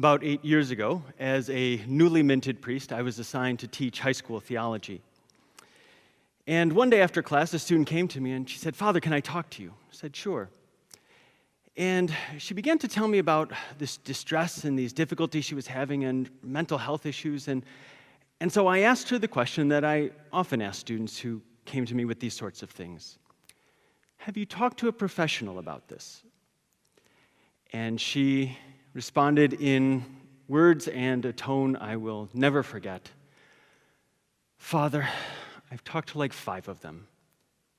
About 8 years ago, as a newly minted priest, I was assigned to teach high school theology. And one day after class, a student came to me and she said, "Father, can I talk to you?" I said, "Sure." And she began to tell me about this distress and these difficulties she was having and mental health issues. And so I asked her the question that I often ask students who came to me with these sorts of things. Have you talked to a professional about this? And she responded in words and a tone I will never forget. "Father, I've talked to like 5 of them.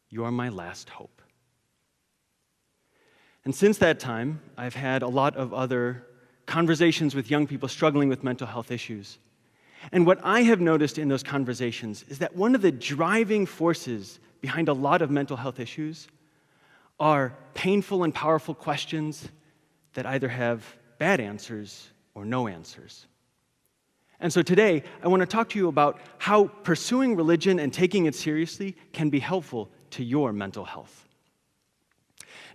You are my last hope." And since that time, I've had a lot of other conversations with young people struggling with mental health issues. And what I have noticed in those conversations is that one of the driving forces behind a lot of mental health issues are painful and powerful questions that either have bad answers or no answers. And so today, I want to talk to you about how pursuing religion and taking it seriously can be helpful to your mental health.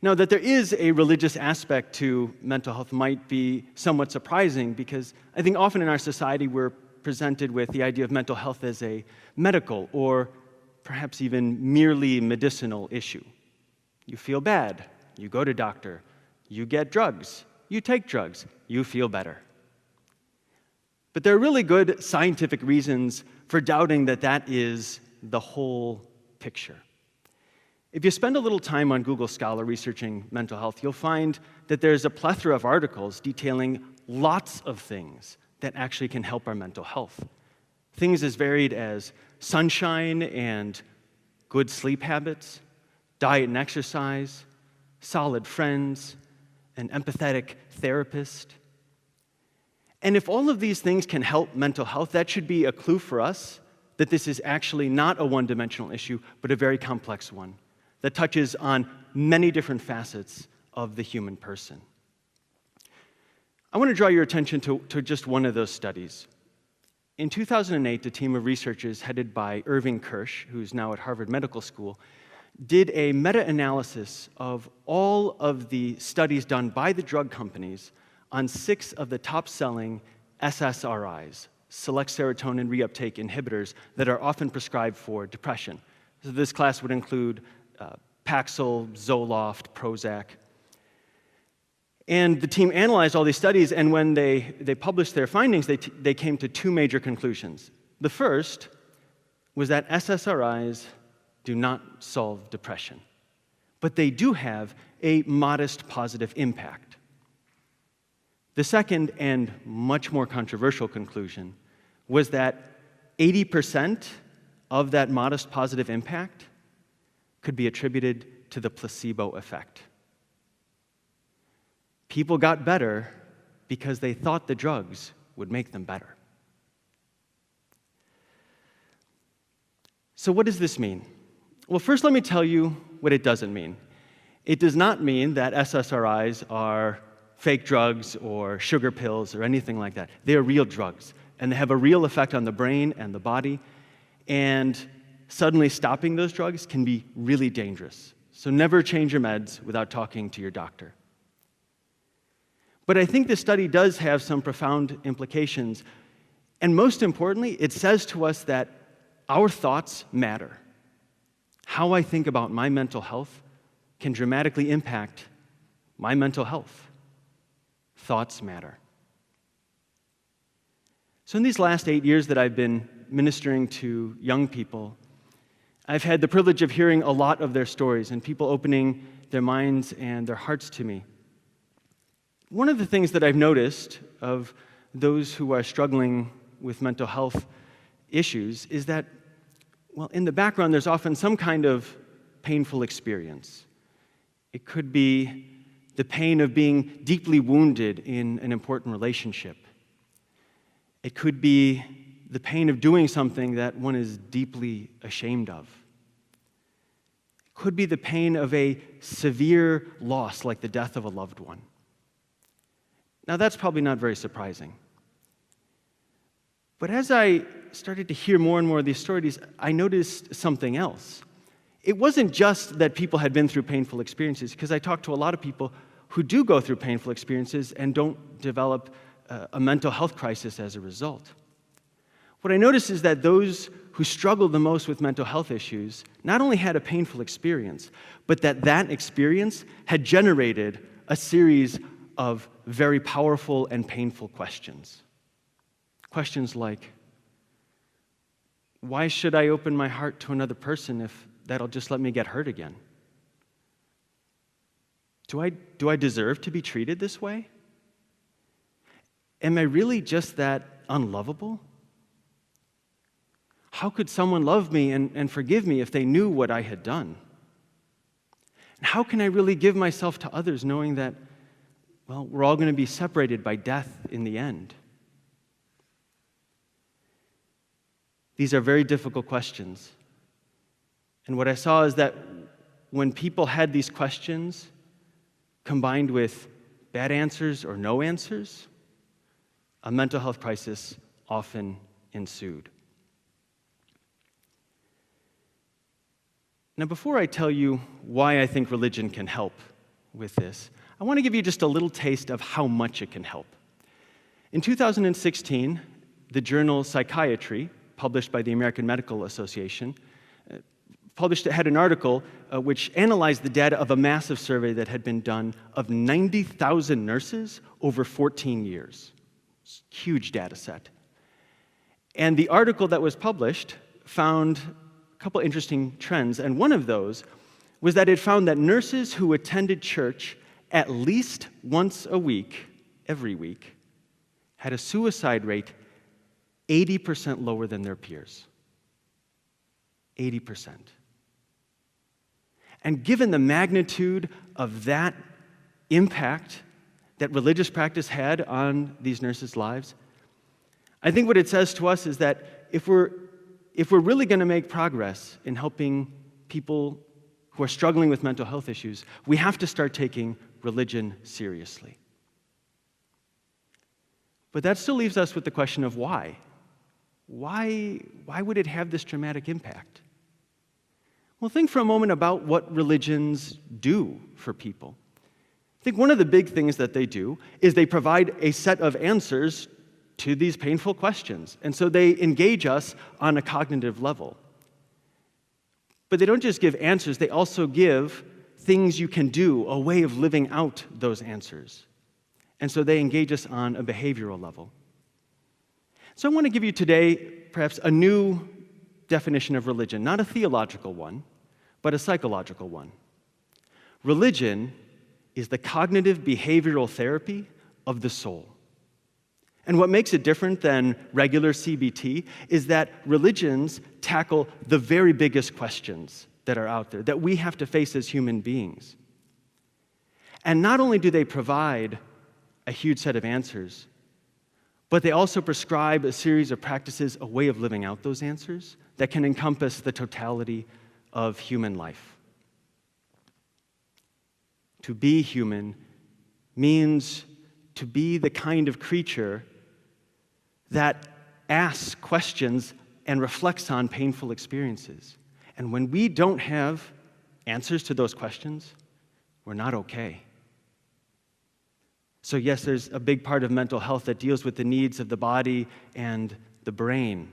Now, that there is a religious aspect to mental health might be somewhat surprising because I think often in our society we're presented with the idea of mental health as a medical or perhaps even merely medicinal issue. You feel bad, you go to doctor, you get drugs, you take drugs, you feel better. But there are really good scientific reasons for doubting that that is the whole picture. If you spend a little time on Google Scholar researching mental health, you'll find that there's a plethora of articles detailing lots of things that actually can help our mental health. Things as varied as sunshine and good sleep habits, diet and exercise, solid friends, an empathetic therapist. And if all of these things can help mental health, that should be a clue for us that this is actually not a one-dimensional issue, but a very complex one that touches on many different facets of the human person. I want to draw your attention to just one of those studies. In 2008, a team of researchers headed by Irving Kirsch, who's now at Harvard Medical School, did a meta-analysis of all of the studies done by the drug companies on 6 of the top-selling SSRIs, select serotonin reuptake inhibitors, that are often prescribed for depression. So this class would include Paxil, Zoloft, Prozac. And the team analyzed all these studies, and when they published their findings, they came to 2 major conclusions. The first was that SSRIs do not solve depression, but they do have a modest positive impact. The second and much more controversial conclusion was that 80% of that modest positive impact could be attributed to the placebo effect. People got better because they thought the drugs would make them better. So what does this mean? Well, first let me tell you what it doesn't mean. It does not mean that SSRIs are fake drugs or sugar pills or anything like that. They are real drugs, and they have a real effect on the brain and the body, and suddenly stopping those drugs can be really dangerous. So never change your meds without talking to your doctor. But I think this study does have some profound implications, and most importantly, it says to us that our thoughts matter. How I think about my mental health can dramatically impact my mental health. Thoughts matter. So in these last 8 years that I've been ministering to young people, I've had the privilege of hearing a lot of their stories and people opening their minds and their hearts to me. One of the things that I've noticed of those who are struggling with mental health issues is that, well, in the background, there's often some kind of painful experience. It could be the pain of being deeply wounded in an important relationship. It could be the pain of doing something that one is deeply ashamed of. It could be the pain of a severe loss, like the death of a loved one. Now, that's probably not very surprising. But as I started to hear more and more of these stories, I noticed something else. It wasn't just that people had been through painful experiences, because I talked to a lot of people who do go through painful experiences and don't develop a mental health crisis as a result. What I noticed is that those who struggled the most with mental health issues not only had a painful experience, but that experience had generated a series of very powerful and painful questions. Questions like, why should I open my heart to another person if that'll just let me get hurt again? Do I deserve to be treated this way? Am I really just that unlovable? How could someone love me and forgive me if they knew what I had done? And how can I really give myself to others knowing that, well, we're all going to be separated by death in the end? These are very difficult questions. And what I saw is that when people had these questions combined with bad answers or no answers, a mental health crisis often ensued. Now, before I tell you why I think religion can help with this, I want to give you just a little taste of how much it can help. In 2016, the journal Psychiatry, published by the American Medical Association, had an article which analyzed the data of a massive survey that had been done of 90,000 nurses over 14 years. Huge data set. And the article that was published found a couple interesting trends, and one of those was that it found that nurses who attended church at least once a week, every week, had a suicide rate 80% lower than their peers. 80%. And given the magnitude of that impact that religious practice had on these nurses' lives, I think what it says to us is that if we're really going to make progress in helping people who are struggling with mental health issues, we have to start taking religion seriously. But that still leaves us with the question of why. Why would it have this dramatic impact? Well, think for a moment about what religions do for people. I think one of the big things that they do is they provide a set of answers to these painful questions. And so they engage us on a cognitive level. But they don't just give answers, they also give things you can do, a way of living out those answers. And so they engage us on a behavioral level. So I want to give you today perhaps a new definition of religion, not a theological one, but a psychological one. Religion is the cognitive behavioral therapy of the soul. And what makes it different than regular CBT is that religions tackle the very biggest questions that are out there, that we have to face as human beings. And not only do they provide a huge set of answers, but they also prescribe a series of practices, a way of living out those answers that can encompass the totality of human life. To be human means to be the kind of creature that asks questions and reflects on painful experiences. And when we don't have answers to those questions, we're not okay. So yes, there's a big part of mental health that deals with the needs of the body and the brain.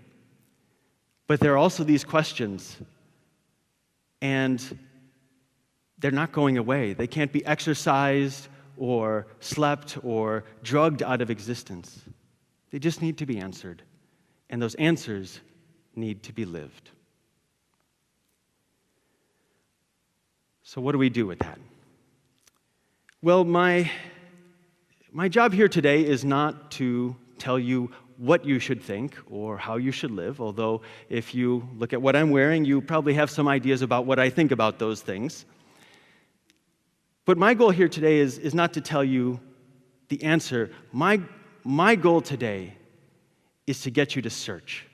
But there are also these questions, and they're not going away. They can't be exercised or slept or drugged out of existence. They just need to be answered, and those answers need to be lived. So what do we do with that? Well, my job here today is not to tell you what you should think or how you should live, although if you look at what I'm wearing, you probably have some ideas about what I think about those things. But my goal here today is not to tell you the answer. My goal today is to get you to search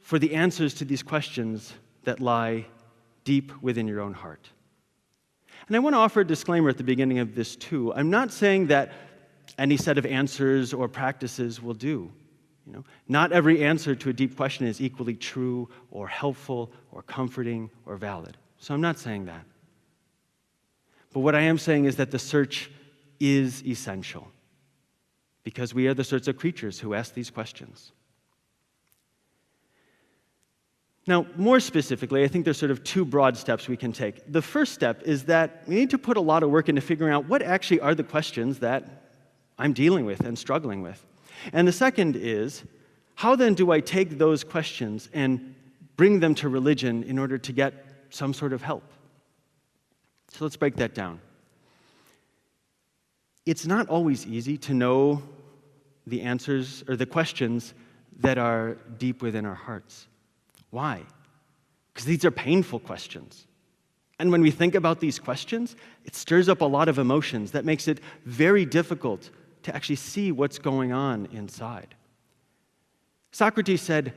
for the answers to these questions that lie deep within your own heart. And I want to offer a disclaimer at the beginning of this too. I'm not saying that any set of answers or practices will do. Not every answer to a deep question is equally true or helpful or comforting or valid. So I'm not saying that. But what I am saying is that the search is essential because we are the sorts of creatures who ask these questions. Now, more specifically, I think there's sort of two broad steps we can take. The first step is that we need to put a lot of work into figuring out what actually are the questions that I'm dealing with and struggling with. And the second is, how then do I take those questions and bring them to religion in order to get some sort of help? So let's break that down. It's not always easy to know the answers or the questions that are deep within our hearts. Why? Because these are painful questions. And when we think about these questions, it stirs up a lot of emotions that makes it very difficult to actually see what's going on inside. Socrates said,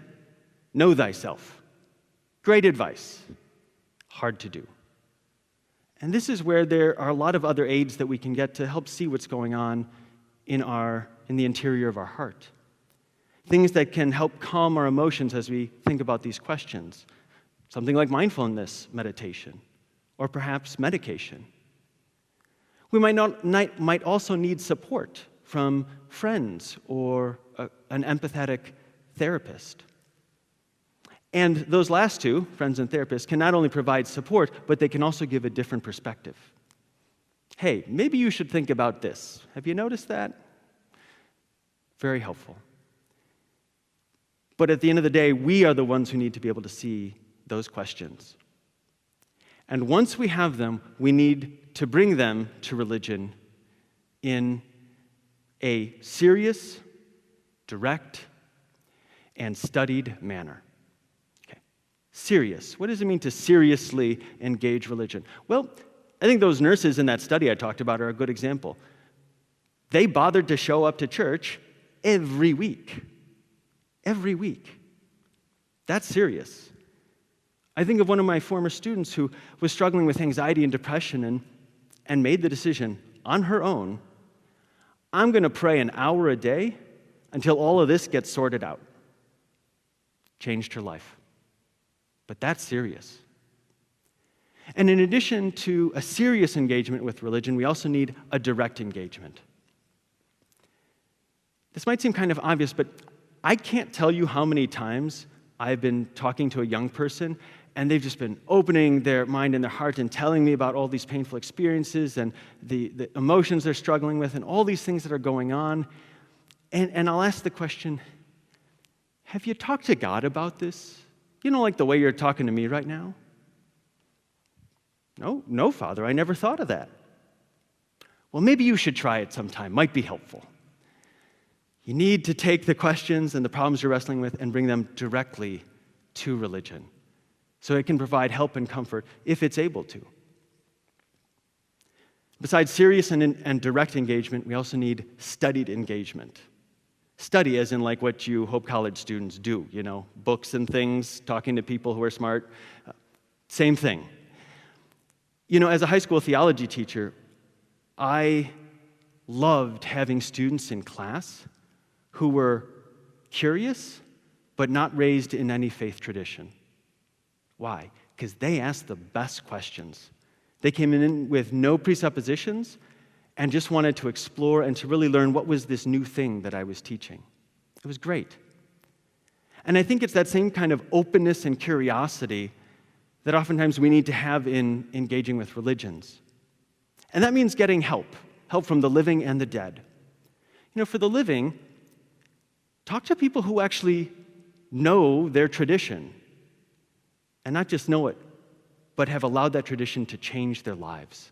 "Know thyself." Great advice. Hard to do. And this is where there are a lot of other aids that we can get to help see what's going on in the interior of our heart. Things that can help calm our emotions as we think about these questions. Something like mindfulness meditation, or perhaps medication. We might also need support from friends or an empathetic therapist. And those last two, friends and therapists, can not only provide support, but they can also give a different perspective. Hey, maybe you should think about this. Have you noticed that? Very helpful. But at the end of the day, we are the ones who need to be able to see those questions. And once we have them, we need to bring them to religion in a serious, direct, and studied manner. Okay. Serious. What does it mean to seriously engage religion? Well, I think those nurses in that study I talked about are a good example. They bothered to show up to church every week. Every week. That's serious. I think of one of my former students who was struggling with anxiety and depression and made the decision on her own, I'm going to pray an hour a day until all of this gets sorted out. Changed her life. But that's serious. And in addition to a serious engagement with religion, we also need a direct engagement. This might seem kind of obvious, but I can't tell you how many times I've been talking to a young person and they've just been opening their mind and their heart and telling me about all these painful experiences and the emotions they're struggling with and all these things that are going on. And I'll ask the question, have you talked to God about this? You know, like the way you're talking to me right now? No, Father, I never thought of that. Well, maybe you should try it sometime. Might be helpful. You need to take the questions and the problems you're wrestling with and bring them directly to religion so it can provide help and comfort if it's able to. Besides serious and direct engagement, we also need studied engagement. Study as in like what you Hope College students do, you know, books and things, talking to people who are smart. Same thing. You know, as a high school theology teacher, I loved having students in class who were curious, but not raised in any faith tradition. Why? Because they asked the best questions. They came in with no presuppositions and just wanted to explore and to really learn what was this new thing that I was teaching. It was great. And I think it's that same kind of openness and curiosity that oftentimes we need to have in engaging with religions. And that means getting help from the living and the dead. You know, for the living, talk to people who actually know their tradition, and not just know it, but have allowed that tradition to change their lives.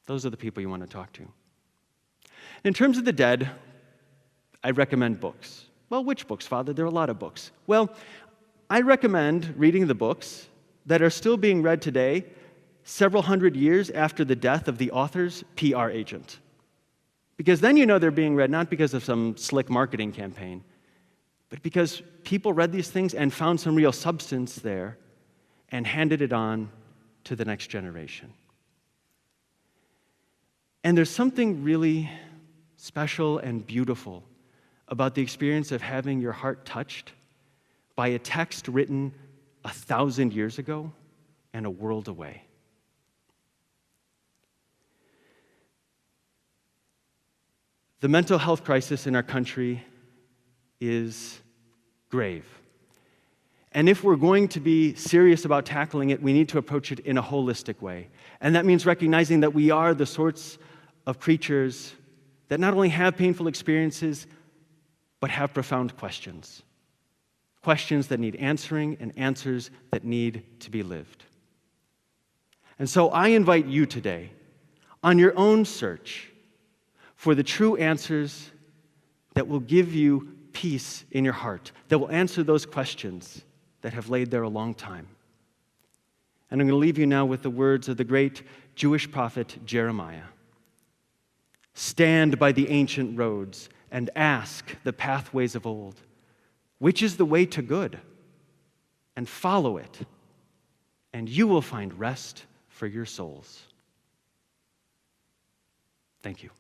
Those are the people you want to talk to. In terms of the dead, I recommend books. Well, which books, Father? There are a lot of books. Well, I recommend reading the books that are still being read today, several hundred years after the death of the author's PR agent. Because then you know they're being read not because of some slick marketing campaign, but because people read these things and found some real substance there and handed it on to the next generation. And there's something really special and beautiful about the experience of having your heart touched by a text written 1,000 years ago and a world away. The mental health crisis in our country is grave. And if we're going to be serious about tackling it, we need to approach it in a holistic way. And that means recognizing that we are the sorts of creatures that not only have painful experiences, but have profound questions. Questions that need answering and answers that need to be lived. And so I invite you today, on your own search for the true answers that will give you peace in your heart, that will answer those questions that have laid there a long time. And I'm going to leave you now with the words of the great Jewish prophet Jeremiah. Stand by the ancient roads and ask the pathways of old, which is the way to good, and follow it, and you will find rest for your souls. Thank you.